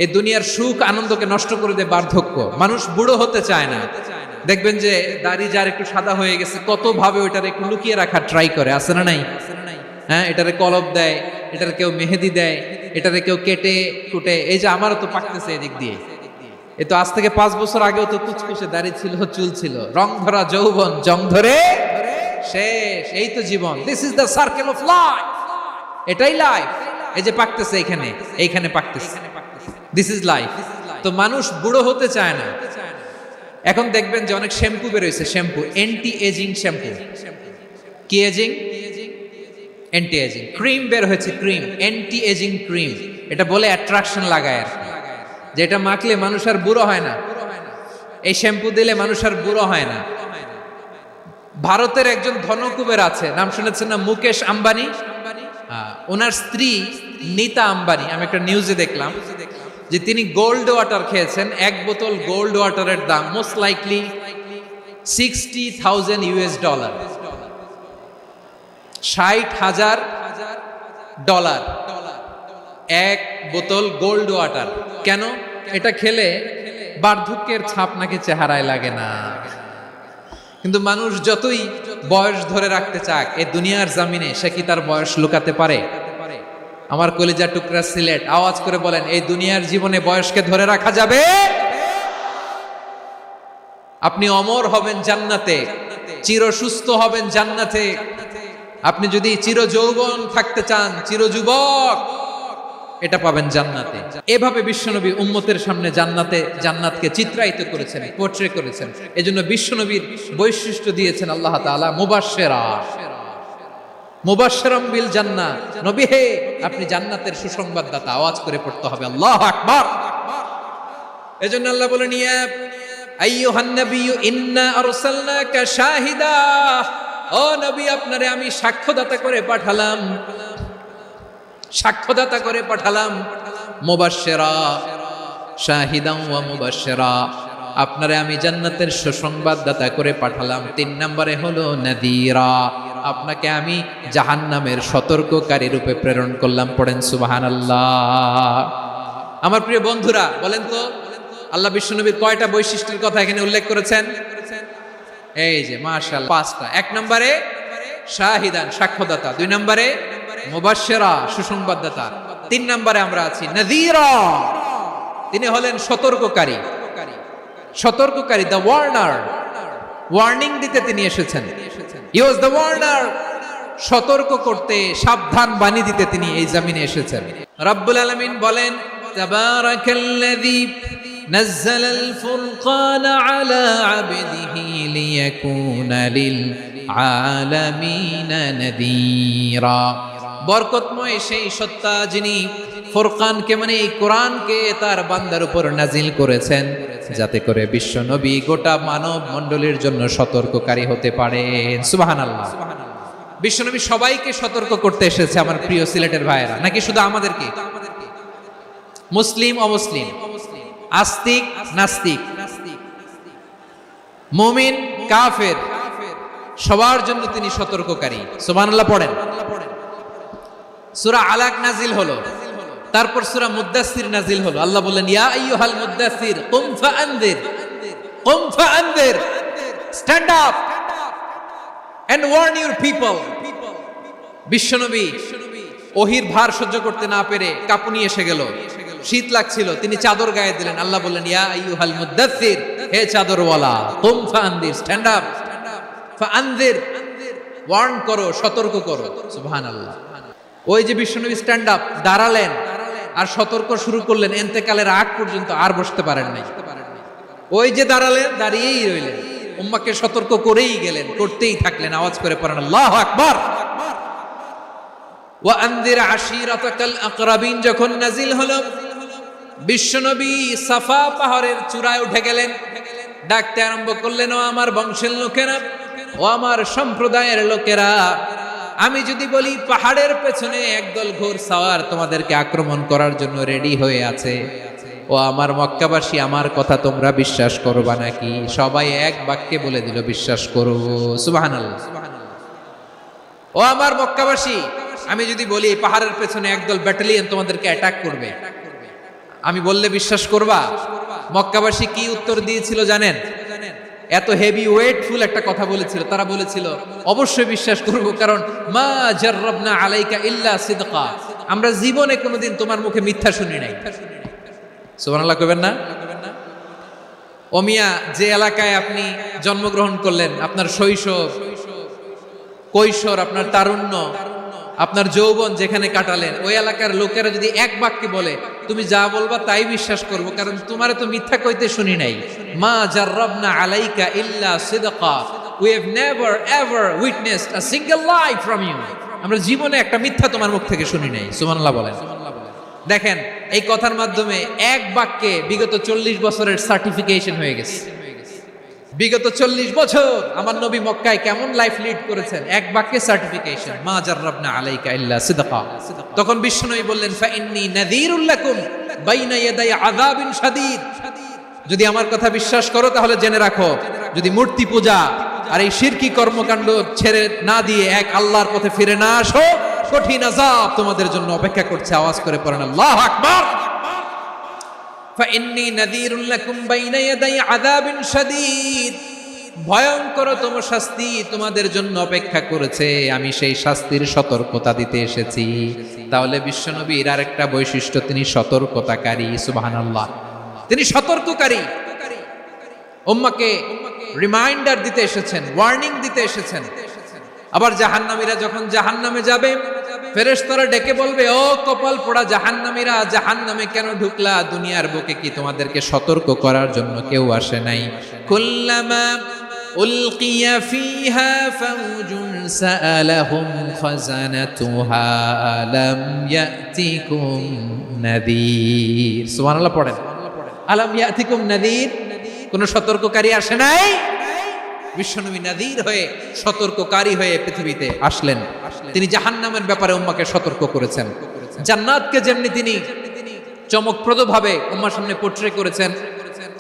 এই দুনিয়ার সুখ আনন্দকে নষ্ট করে দেয় বার্ধক্য। মানুষ বুড়ো হতে চায় না। দেখবেন যে দাড়ি যার একটু সাদা হয়ে গেছে, কত ভাবে ওইটার একটু লুকিয়ে রাখার ট্রাই করে, আছে না নাই? হ্যাঁ, এটারে কলব দেয়, এটারে কেউ মেহেদি দেয়, এটারে কেউ কেটে কুটে। এই যে আমারও তো পাকতেছে এদিক দিয়ে, এ তো আজ থেকে 5 বছর আগেও তো কুচকুচে দাড়ি ছিল, চুল ছিল, রং ধরা যৌবন, জং ধরে শেষ। এই তো জীবন। This is the circle of life. এটাই লাইফ। এই যে পাকতেছে এইখানে, এইখানে পাকতেছে, দিস ইজ লাইফ। তো মানুষ বুড়ো হতে চায় না। এখন দেখবেন যে অনেক শ্যাম্পু বেরোয়েছে, শ্যাম্পু অ্যান্টি এজিং শ্যাম্পু। কি এজিং? Anti ageing. ক্রিম বের হয়েছে, ক্রিম অ্যান্টি এজিং ক্রিম। এটা বলে অ্যাট্রাকশন লাগায় আর কি। যেটা মাখলে মানুষ আর বুড়ো হয় না, এই শ্যাম্পু দিলে মানুষ আর বুড়ো হয় না। ভারতের একজন ধনকুবের আছে, নাম শুনেছেন না, মুকেশ আম্বানি। ওনার স্ত্রী নীতা আম্বানি, আমি একটা নিউজে দেখলাম যে তিনি গোল্ড ওয়াটার খেয়েছেন। এক বোতল গোল্ড ওয়াটারের দাম মোস্ট লাইকলি $60,000, $60,000 এক বোতল গোল্ড ওয়াটার। কেন? এটা খেলে বার্ধক্যের ছাপ নাকি চেহারায় লাগে না। কিন্তু মানুষ যতই বয়স ধরে রাখতে চাক এই দুনিয়ার জামিনে, সে কি তার বয়স লুকাতে পারে? আমার কলিজা টুকরা সিলেট, আওয়াজ করে বলেন, এই দুনিয়ার জীবনে বয়সকে ধরে রাখা যাবে? আপনি অমর হবেন জান্নাতে, চির সুস্থ হবেন জান্নাতে। আপনি যদি চির যৌবন থাকতে চান, চির যুবক, এটা পাবেন জান্নাতে। এভাবে বিশ্বনবী উম্মতের সামনে জান্নাতকে চিত্রায়িত করেছেন, পোর্ট্রে করেছেন। এজন্য বিশ্বনবীর বৈশিষ্ট্য দিয়েছেন আল্লাহ তাআলা মুবাশশিরাম বিল জান্নাহ। নবী হে, আপনি জান্নাতের সুসংবাদদাতা। আওয়াজ করে পড়তে হবে আল্লাহু আকবার। এজন্য আল্লাহ বলেন, ইয়া আইয়ুহান নাবিয়্যু ইন্না আরসালনাকা শাহিদা, ও নবী, আপনারে আমি সাক্ষ্যদাতা করে পাঠালাম, সাক্ষ্যদাতা করে পাঠালাম। মুবাশশিরা, শাহিদান ওয়া মুবাশশিরা, আপনারে আমি জান্নাতের সুসংবাদদাতা করে পাঠালাম। 3 নম্বরে হলো নাযীরা, আপনাকে আমি জাহান্নামের সতর্ককারী রূপে প্রেরণ করলাম। পড়েন সুবহানাল্লাহ। আমার প্রিয় বন্ধুরা, বলেন তো আল্লাহ বিশ্বনবীর কয়টা বৈশিষ্ট্যের কথা এখানে উল্লেখ করেছেন? এই যে মাশাআল্লাহ 5টা। 1 নম্বরে শাহিদান, সাক্ষ্যদাতা। 2 নম্বরে মুবাশশিরা, সুসংবাদদাতা। 3 নম্বরে আমরা আছি নাযীরা, তিনি হলেন সতর্ককারী। সতর্ককারী, দ্য ওয়ার্নার, ওয়ার্নিং দিতে তিনি এসেছেন। হি ওয়াজ দ্য ওয়ার্নার, সতর্ক করতে, সাবধান বাণী দিতে তিনি এই জমিনে এসেছেন। রব্বুল আলামিন বলেন, তাবারাকাল্লাযী নাযালাল ফুরকানা আলা আবদিহি লিয়াকুনা লিল আলামিনা নাযীরা। বরকতময় সেই সত্তা যিনি ফুরকানকে, মানে এই কোরআনকে তার বান্দার উপর নাজিল করেছেন, যাতে করে বিশ্ব নবী গোটা মানব মণ্ডলীর জন্য সতর্ককারী হতে পারেন। সুবহানাল্লাহ। বিশ্ব নবী সবাইকে সতর্ক করতে এসেছে, আমার প্রিয় সিলেটের ভাইয়েরা, নাকি শুধু আমাদেরকে? মুসলিম অমুসলিম, আস্তিক নাস্তিক, মুমিন কাফের, সবার জন্য তিনি সতর্ককারী। সুবহানাল্লাহ পড়েন। সূরা আলাক নাজিল হলো, তারপর সূরা মুদ্দাসসির নাজিল হলো। আল্লাহ বললেন, ইয়া আইয়ুহাল মুদ্দাসসির কুম ফাআনদির, কুম ফাআনদির, stand up and warn your people. বিশ্বনবী ওহির ভার সহ্য করতে না পেরে কাঁপুনি এসে গেল, শীত লাগছিল, তিনি চাদর গায়ে দিলেন। আল্লাহ বললেন, ইয়া আইয়ুহাল মুদ্দাসসির, হে চাদরওয়ালা, কুম ফাআনদির, স্ট্যান্ড আপ, ফাআনদির, ওয়ার্ন করো, সতর্ক করো। সুবহানাল্লাহ। ওই যে বিশ্বনবী স্ট্যান্ড আপ, দাঁড়ালেন আর সতর্ক শুরু করলেন, এন্তেকালের আগ পর্যন্ত আর বসতে পারেন নাই। ওই যে দাঁড়ালেন, দাঁড়িয়েই রইলেন, উম্মাহকে সতর্ক করেই গেলেন, করতেই থাকলেন। আওয়াজ করে পড়েন আল্লাহু আকবার। ওয়া আনদির আশিরাতাকাল আকরাবিন যখন নাজিল হলো, বিশ্বনবী সাফা পাহাড়ের চূড়ায় উঠে গেলেন, ডাকতে আরম্ভ করলেন, ও আমার বংশের লোকেরা, ও আমার সম্প্রদায়ের লোকেরা, আমি যদি বলি পাহাড়ের পেছনে একদল ঘোর সাওয়ার তোমাদেরকে আক্রমণ করার জন্য রেডি হয়ে আছে, ও আমার মক্কাবাসী, আমার কথা তোমরা বিশ্বাস করবা নাকি? সবাই এক বাক্যে বলে দিল, বিশ্বাস করো। সুবহানাল্লাহ। ও আমার মক্কাবাসী, আমি যদি বলি পাহাড়ের পেছনে একদল ব্যাটালিয়ন তোমাদেরকে অ্যাটাক করবে, আমি বললে বিশ্বাস করবা? মক্কাবাসী কি উত্তর দিয়েছিল জানেন? এত হেভি ওয়েটফুল একটা কথা বলেছিল। তারা বলেছিল, অবশ্যই বিশ্বাস করব, কারণ মা জাররাবনা আলাইকা ইল্লা সিদকা, আমরা জীবনে কোনোদিন তোমার মুখে মিথ্যা শুনি নাই। সুবহানাল্লাহ কইবেন না? ও মিয়া, যে এলাকায় আপনি জন্মগ্রহণ করলেন, আপনার শৈশব, কৈশোর, আপনার তারুণ্য, আপনার যৌবন যেখানে কাটালেন, ওই এলাকার লোকেরা যদি এক বাক্যে বলে, তুমি যা বলবা তাই বিশ্বাস করব, কারণ তোমারে তো মিথ্যা কইতে শুনি নাই। মা জাররাবনা আলাইকা ইল্লা সিদকা, we have never ever witnessed a single lie from you, আমরা জীবনে একটা মিথ্যা তোমার মুখ থেকে শুনি নাই। সুবহানাল্লাহ বলেন। দেখেন এই কথার মাধ্যমে এক বাক্যে বিগত 40 বছরের সার্টিফিকেশন হয়ে গেছে। বিগত 40 বছর আমার নবী মক্কায় কেমন লাইফ লিড করেছেন, এক বাক্যে সার্টিফিকেশন, মা জাররাবনা আলাইকা ইল্লা সিদকা। তখন বিশ্বনবী বললেন ফা ইন্নী নাযীরুল লাকুম বাইনা ইয়াদাই আযাবিন শাদীদ। যদি আমার কথা বিশ্বাস করো তাহলে জেনে রাখো, যদি মূর্তি পূজা আর এই শিরকি কর্মকাণ্ড ছেড়ে না দিয়ে এক আল্লাহর পথে ফিরে না আসো, কঠিন আযাব তোমাদের জন্য অপেক্ষা করছে। আওয়াজ করে পড়েন আল্লাহু আকবার। ফাইন্নী নাযীরুল লাকুম বাইনা ইয়াদাই আযাবিন শাদীদ। ভয়ঙ্করতম শাস্তি তোমাদের জন্য অপেক্ষা করেছে, আমি সেই শাস্তির সতর্কতা দিতে এসেছি। তাহলে বিশ্বনবীর আরেকটা বৈশিষ্ট্য, তিনি সতর্কতাকারী। সুবহানাল্লাহ, তিনি সতর্ককারী। উম্মাহকে রিমাইন্ডার দিতে এসেছেন, ওয়ার্নিং দিতে এসেছেন। আবার জাহান্নামীরা যখন জাহান্নামে যাবে, ফেরেশতারা ডেকে বলবে, ও কপাল পোড়া জাহান্নামীরা, জাহান্নামে কেন ঢুকলা? দুনিয়ার বুকে কি তোমাদেরকে সতর্ক করার জন্য কেউ আসে নাই? কুল্লামা উলকিয়া ফিহা ফাউজুন সাআলাহুম খাজানাতুহা আলাম ইয়াতিকুম নাযীর। সুবহানাল্লাহ পড়েন, আলাম ইয়াতিকুম নাযীর, কোন সতর্ককারী আসে নাই? বিশ্বনবী নাযীর হয়ে, সতর্ককারী হয়ে পৃথিবীতে আসলেন। তিনি জাহান্নামের ব্যাপারে উম্মাহকে সতর্ক করেছেন। জান্নাতকে যেমনি তিনি চমকপ্রদভাবে উম্মাহর সামনে পোট্রে করেছেন,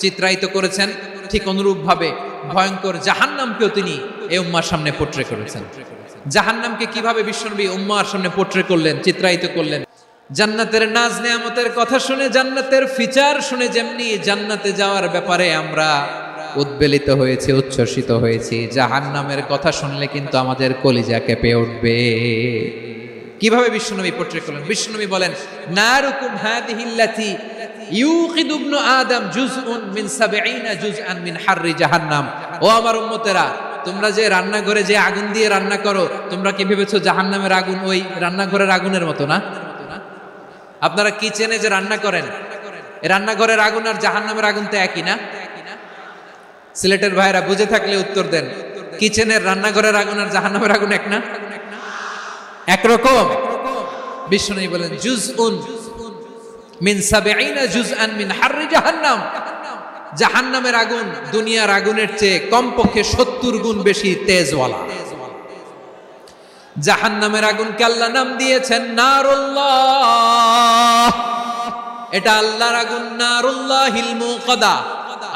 চিত্রায়িত করেছেন, ঠিক অনুরূপ ভাবে ভয়ঙ্কর জাহান্নামকেও তিনি এই উম্মাহর সামনে পোট্রে করেছেন। জাহান্নামকে কিভাবে বিশ্বনবী উম্মাহর সামনে পোট্রে করলেন, চিত্রায়িত করলেন? জান্নাতের নাজ নেয়ামতের কথা শুনে, জান্নাতের ফিচার শুনে যেমনি জান্নাতে যাওয়ার ব্যাপারে আমরা উদ্বেলিত হয়েছে, উচ্ছ্বসিত হয়েছি, জাহান্নামের কথা শুনলে কিন্তু আমাদের কলিজা কেঁপে উঠবে। কিভাবে বিশ্বনবী পোট্রেট করলেন? বিশ্বনবী বলেন, নারুকুম হাযিহিল্লাতী ইউকিদু ইবনু আদম জুজউন মিন ৭০ জুজআন মিন হাররি জাহান্নাম। ও আমার উম্মতেরা, তোমরা যে রান্নাঘরে যে আগুন দিয়ে রান্না করো, তোমরা কি ভেবেছো জাহান্নামের আগুন ওই রান্নাঘরের আগুনের মতো? না। আপনারা কিচেনে যে রান্না করেন, এই রান্নাঘরের আগুন আর জাহান্নামের আগুন তো একই না? সিলেটের ভাইরা বুঝে থাকলে উত্তর দেন, কিচেনের রান্নাঘরের আগুন আর জাহান্নামের আগুন এক না? একরকম। বিশ্বনবী বলেন, জুজউন মিন ৭০ জুজআন মিন হাররি জাহান্নাম। জাহান্নামের আগুন দুনিয়ার আগুনের চেয়ে কমপক্ষে ৭০ গুণ বেশি তেজওয়ালা। জাহান্নামের আগুনকে আল্লাহ নাম দিয়েছেন নারুল্লাহ। এটা আল্লাহর আগুন, নারুল্লাহিল মুকাদা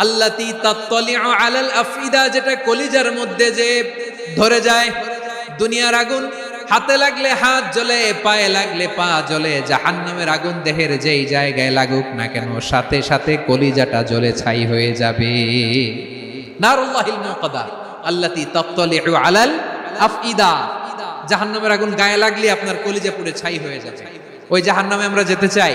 আল্লাতী তাত্তালিউ আলাল আফইদা, যেটা কলিজার মধ্যে যে ধরে যায়। দুনিয়ার আগুন হাতে লাগলে হাত জ্বলে, পায়ে লাগলে পা জ্বলে। জাহান্নামের আগুন দেহের যেই জায়গায় লাগুক না কেন, সাথে সাথে কলিজাটা জ্বলে ছাই হয়ে যাবে। নারুল্লাহিল মুকাদা আল্লাতী তাত্তালিউ আলাল আফইদা। জাহান্নামের আগুন গায়ে লাগলে আপনার কলিজা পুড়ে ছাই হয়ে যাবে। ওই জাহান্নামে আমরা যেতে চাই?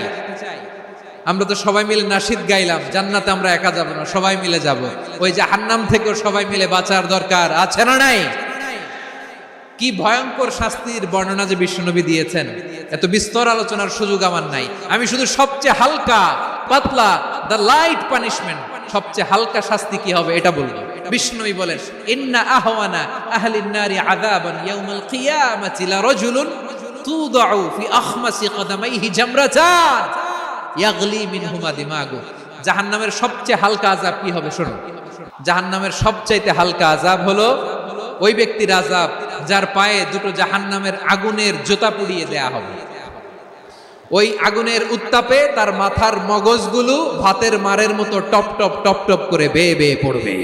আমরা তো সবাই মিলে নাশিদ গাইলাম, জান্নাতে আমরা একা যাব না, সবাই মিলে যাব। ওই জাহান্নাম থেকেও সবাই মিলে বাঁচার দরকার আছে না নাই? কি ভয়ঙ্কর শাস্তির বর্ণনা যে বিশ্বনবী দিয়েছেন, এত বিস্তর আলোচনার সুযোগ আমার নাই। আমি শুধু সবচেয়ে হালকা পাতলা, দ্য লাইট পানিশমেন্ট, সবচেয়ে হালকা শাস্তি কি হবে এটা বলবো। বিশ্বনবী বলেন, ইন্না আহওয়ানা আহলিন নারি আযাবান ইয়াউমাল কিয়ামাতি লারাজুলুন তুদাউ ফি আখমাসি কদামাইহি জামরাতান ইয়াগলি মিনহুমা দিমাগু। জাহান্নামের সবচেয়ে হালকা আযাব কি হবে শুনুন। জাহান্নামের সবচাইতে হালকা আযাব হলো ওই ব্যক্তির আযাব যার পায়ে দুটো জাহান্নামের আগুনের জোতা পুড়িয়ে দেয়া হবে। ওই আগুনের উত্তাপে তার মাথার মগজগুলো ভাতের মারের মতো টপ টপ টপ টপ করে বেয়ে বেয়ে পড়বে।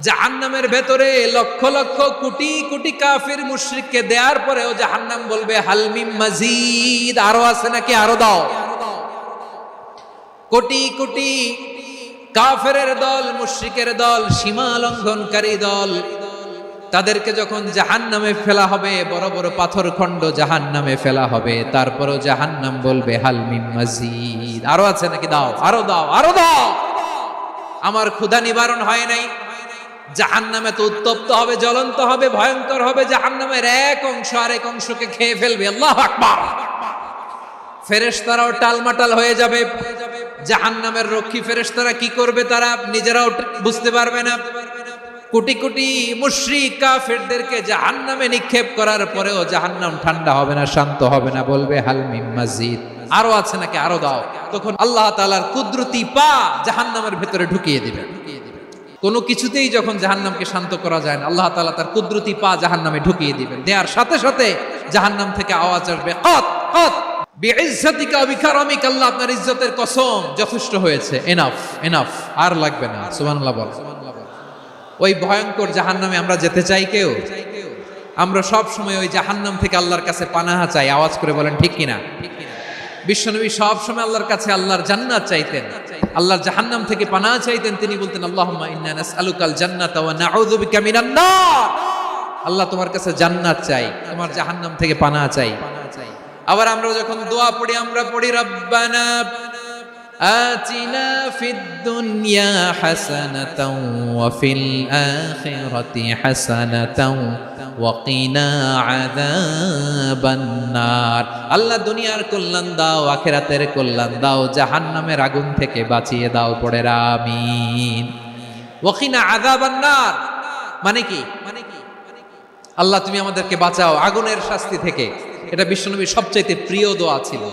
জাহান্নামের ভেতরে লক্ষ লক্ষ কোটি কোটি কাফির মুশরিককে দেওয়ার পরেও জাহান্নাম বলবে, হাল মিন মাজিদ, আরো আছে নাকি, আরো দাও। কোটি কোটি কাফেরের দল, মুশরিকের দল, সীমা লঙ্ঘনকারী দল, তাদেরকে যখন জাহান্নামে ফেলা হবে, বড় বড় পাথর খণ্ড জাহান্নামে ফেলা হবে, তারপরও জাহান্নাম বলবে, হাল মিন মাজিদ, আরো আছে নাকি, দাও, আরো দাও, আরো দাও। আমার ক্ষুধা নিবারণ হয় নাই। জাহান্নামে তো উত্তপ্ত হবে, জ্বলন্ত হবে, ভয়ঙ্কর হবে। জাহান্নামের এক অংশ আরেক অংশকে খেয়ে ফেলবে। আল্লাহু আকবার। ফেরেশতারাও টালমাটাল হয়ে যাবে। জাহান্নামের রক্ষী ফেরেশতারা কি করবে তারা নিজেরাও বুঝতে পারবে না। কোটি কোটি মুশরিক কাফেরদেরকে জাহান্নামে নিক্ষেপ করার পরেও জাহান্নাম ঠান্ডা হবে না, শান্ত হবে না, বলবে হাল মিন মাজিদ, আরো আছে নাকি আরো দাও। তখন আল্লাহ তাআলার কুদরতি পা জাহান্নামের ভেতরে ঢুকিয়ে দিবেন। কোনো কিছুতেই যখন জাহান্নামকে শান্ত করা যায় না, আল্লাহ তাআলা তার কুদরতি পা জাহান্নামে ঢুকিয়ে দিবেন। দেওয়ার সাথে সাথে জাহান্নাম থেকে আওয়াজ আসবে, কত কত বিইজ্জাতিকা ওয়া বিকারামিকা, আল্লাহ আপনার ইজ্জতের কসম, যথেষ্ট হয়েছে, এনাফ এনাফ, আর লাগবে না। সুবহানাল্লাহ বল। ওই ভয়ঙ্কর জাহান্নামে আমরা যেতে চাই কেউ? আমরা সব সময় ওই জাহান্নাম থেকে আল্লাহর কাছে পানাহা চাই। আওয়াজ করে বলেন ঠিক কিনা? বিশ্বনবী সব সময় আল্লাহর কাছে আল্লাহর জান্নাত চাইতেন, আল্লাহর জাহান্নাম থেকে পানাহা চাইতেন। তিনি বলতেন, আল্লাহুম্মা ইন্না নাসআলুকাল জান্নাতা ওয়া নাউযু বিকা মিনান নার। আল্লাহ তোমার কাছে জান্নাত চাই, তোমার জাহান্নাম থেকে পানাহা চাই। আবার আমরা যখন দোয়া পড়ি, আমরা পড়ি রব্বানা আতিনা ফিদ দুনিয়া হাসানাতাও ওয়া ফিল আখিরাতি হাসানাতাও ওয়া কিনা আযাবান নার। আল্লাহ দুনিয়ার কল্যাণ দাও, আখিরাতের কল্যাণ দাও, জাহান্নামের আগুন থেকে বাঁচিয়ে দাও। পড়ে আমিন। ওয়া কিনা আযাবান নার মানে কি? আল্লাহ তুমি আমাদেরকে বাঁচাও আগুনের শাস্তি থেকে। এটা বিশ্বনবীর সবচাইতে প্রিয় দোয়া ছিল।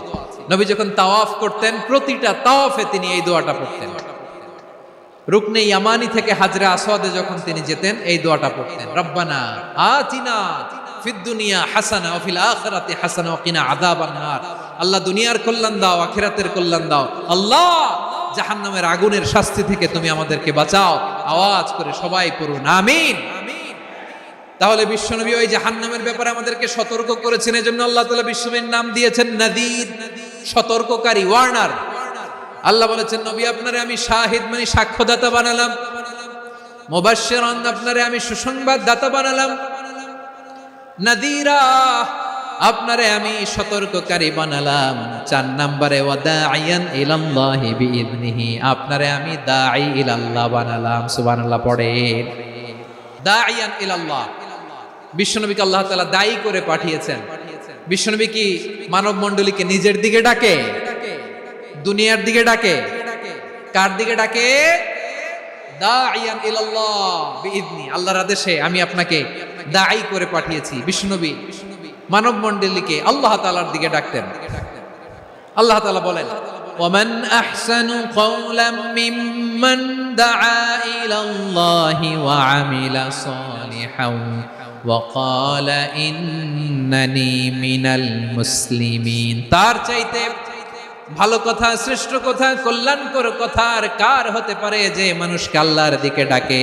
নবী যখন তাওয়াফ করতেন, প্রতিটা তাওয়াফে তিনি এই দোয়াটা পড়তেন। রুকনে ইয়ামানি থেকে হাজরে আসওয়াদে যখন তিনি যেতেন, এই দোয়াটা পড়তেন, রব্বানা আতিনা ফিদ দুনিয়া হাসানা ওয়া ফিল আখিরাতি হাসানা ওয়া কিনা আযাবান নার। আল্লাহ দুনিয়ার কল্যাণ দাও, আখিরাতের কল্যাণ দাও। আল্লাহ জাহান্নামের আগুনের শাস্তি থেকে তুমি আমাদেরকে বাঁচাও। আওয়াজ করে সবাই পড়ুন আমিন। তাহলে বিশ্বনবী ওই জাহান্নামের ব্যাপারে আমাদেরকে সতর্ক করেছেন। এজন্য আল্লাহ তাআলা বিশ্বনবীর নাম দিয়েছেন নাযীর, সতর্ককারী, ওয়ার্নার। আল্লাহ বলেছেন, নবী আপনারে আমি শাহিদ মানে সাক্ষ্যদাতা বানালাম, মুবাশশিরান আপনারে আমি সুসংবাদ দাতা বানালাম, নাযীরা আপনারে আমি সতর্ককারী বানালাম। 4 নম্বরে ওয়া দাঈয়ান ইলাল্লাহি বিইذনিহি, আপনারে আমি দাঈ ইলাল্লাহ বানালাম। সুবহানাল্লাহ পড়েন। দাঈয়ান ইলাল্লাহ, বিশ্বনবীকে আল্লাহ তাআলা দায়ী করে পাঠিয়েছেন। বিশ্বনবী কি মানব মণ্ডলীকে নিজের দিকে ডাকে? দুনিয়ার দিকে ডাকে? কার দিকে ডাকে? দাঈয়ান ইলাল্লাহ বিইذনি, আল্লাহর আদেশে আমি আপনাকে দায়ী করে পাঠিয়েছি। বিশ্বনবী মানব মণ্ডলীকে আল্লাহ তাআলার দিকে ডাকতেন। আল্লাহ তাআলা বলেন, ওয়ামান আহসানু কওলাম মিম্মান দাআ ইলাল্লাহি ওয়া আমিলা সালিহান ওয়া ক্বালা ইন্নানি মিনাল মুসলিমিন। তার চাইতে ভালো কথা, শ্রেষ্ঠ কথা, কল্যাণকর কথা আর কার হতে পারে যে মানুষকে আল্লাহর দিকে ডাকে,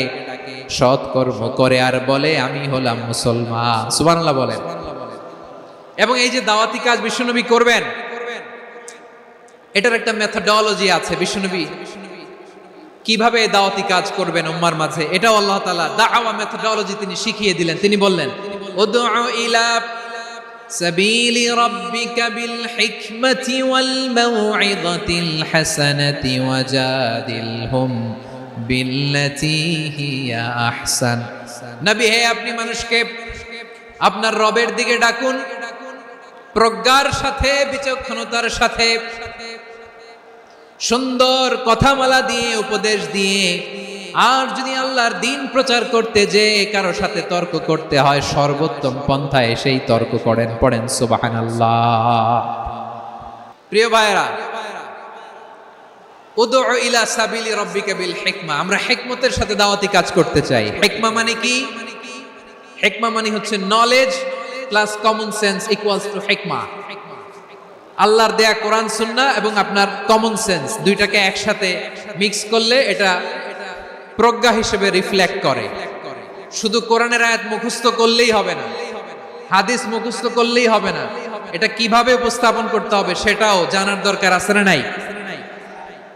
সৎকর্ম করে আর বলে আমি হলাম মুসলমান। সুবহানাল্লাহ বলেন। এবং এই যে দাওয়াতি কাজ বিশ্বনবী করবেন, এটার একটা মেথডোলজি আছে। বিশ্বনবী কিভাবে দাওয়াতি কাজ করবেন উম্মার মাঝে, এটাও আল্লাহ তাআলা দাওয়া মেথডোলজি তিনি শিখিয়ে দিলেন। তিনি বললেন, উদউ ইলা সাবিলি রাব্বিকা বিল হিকমাতি ওয়াল মাউইযাতিল হাসানাতি ওয়াজাদিলহুম বিল্লাতী হিয়া আহসান। নবী হে, আপনি মানুষকে আপনার রবের দিকে ডাকুন প্রজ্ঞার সাথে, বিচক্ষণতার সাথে, সুন্দর কথামালা দিয়ে, উপদেশ দিয়ে। আর যদি আল্লাহর দ্বীন প্রচার করতে যে কারো সাথে তর্ক করতে হয়, সর্বোত্তম পন্থায় সেই তর্ক করেন। পড়েন সুবহানাল্লাহ। প্রিয় ভাইরা, উদউ ইলা সাবিলি রাব্বিকা বিল হিকমা, আমরা হিকমতের সাথে দাওয়াতি কাজ করতে চাই। হিকমা মানে কি? হিকমা মানে হচ্ছে knowledge plus common sense equals to হিকমা। আল্লাহর দেয়া কোরআন সুন্নাহ এবং আপনার কমন সেন্স দুইটাকে একসাথে মিক্স করলে এটা প্রজ্ঞা হিসেবে রিফ্লেক্ট করে। শুধু কোরআনের আয়াত মুখস্থ করলেই হবে না, হাদিস মুখস্থ করলেই হবে না, এটা কিভাবে উপস্থাপন করতে হবে সেটাও জানার দরকার আছে না নাই?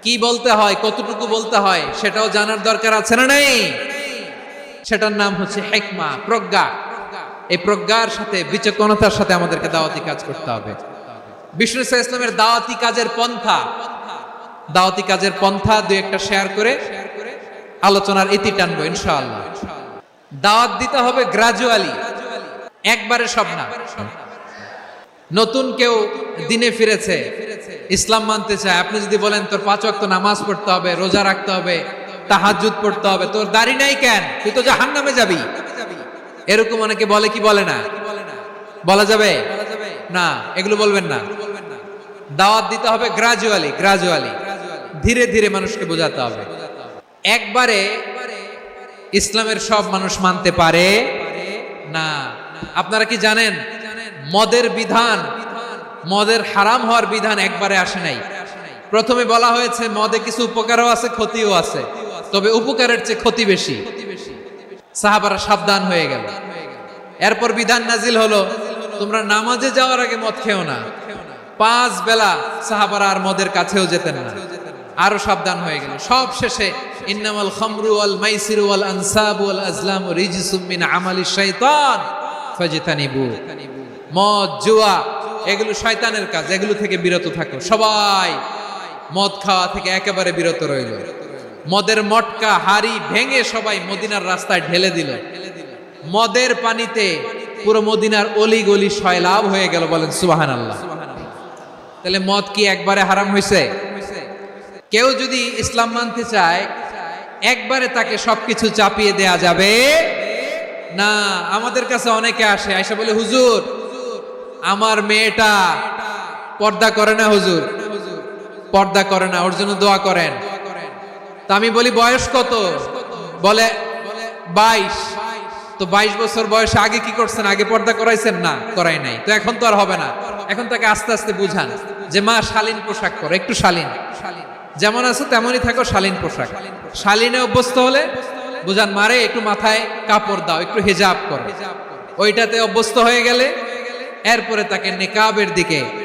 কি বলতে হয়, কতটুকু বলতে হয় সেটাও জানার দরকার আছে না নাই? সেটার নাম হচ্ছে হিকমা, প্রজ্ঞা। এই প্রজ্ঞার সাথে, বিচক্ষণতার সাথে আমাদেরকে দাওয়াতি কাজ করতে হবে। বিষ্ণু ইসলামের দাওয়াতি কাজের পন্থা দুই একটা শেয়ার করে আলোচনার ইতি টানবো ইনশাআল্লাহ। দাওয়াত দিতে হবে গ্রাজুয়ালি, একবারে সব না। নতুন কেউ দিনে ফিরেছে, ইসলাম মানতে চায়, আপনি যদি বলেন তোর 5 ওয়াক্ত নামাজ পড়তে হবে, রোজা রাখতে হবে, তাহাজ্জুদ পড়তে হবে, তোর দাড়ি নাই কেন, তুই তো জাহান্নামে যাবি, এরকম অনেকে বলে কি বলে না? বলা যাবে না? এগুলো বলবেন না। দাওয়াত দিতে হবে গ্রাজুয়ালি গ্রাজুয়ালি, ধীরে ধীরে মানুষকে বোঝাতে হবে। একবারে ইসলামের সব মানুষ মানতে পারে না। আপনারা কি জানেন মদের বিধান, মদের হারাম হওয়ার বিধান একবারে আসে নাই। প্রথমে বলা হয়েছে মদে কিছু উপকারও আছে ক্ষতিও আছে, তবে উপকারের চেয়ে ক্ষতি বেশি। সাহাবারা সাবধান হয়ে গেল। এরপর বিধান নাজিল হলো তোমরা নামাজে যাওয়ার আগে মদ খেও না। 5 বেলা সাহাবারা আর মদের কাছেও যেতেন না, আরো সাবধান হয়ে গেল। সব শেষে ইন্নামাল খামরু ওয়াল মাইসিরু ওয়াল আনসাবু ওয়াল আজলামু রিজসুম মিন আমালিশ শাইতান ফাজতানিবু। মদ জুয়া এগুলো শয়তানের কাজ, এগুলো থেকে বিরত থাকো। সবাই মদ খাওয়া থেকে একেবারে বিরত রইল। মদের মটকা হাড়ি ভেঙে সবাই মদিনার রাস্তায় ঢেলে দিল। মদের পানিতে পুরো মদিনার অলি গলি সয়লাভ হয়ে গেল। বলেন সুবহানাল্লাহ। তাহলে মদ কি একবারে হারাম হয়েছে? কেউ যদি ইসলাম মানতে চায় একবারে তাকে সবকিছু চাপিয়ে দেয়া যাবে না। আমাদের কাছে অনেকে আসে, আয়সা বলে হুজুর আমার মেয়েটা পর্দা করে না, হুজুর পর্দা করে না, ওর জন্য দোয়া করেন। তা আমি বলি বয়স কত? বলে 22। তো 22 বছর বয়সে আগে কি করছেন? আগে পর্দা করাইছেন? না, করাই নাই। তো এখন তো আর হবে না। এখন তাকে আস্তে আস্তে বুঝান যে মা শালীন পোশাক করো, একটু শালীন, যেমন আছো তেমনই থাকো, শালীন পোশাক। শালীনে অভ্যস্ত হলে বুঝান মারে একটু মাথায় কাপড় দাও, একটু হিজাব করো। ওইটাতে অভ্যস্ত হয়ে গেলে এরপরে তাকে নিকাবের দিকে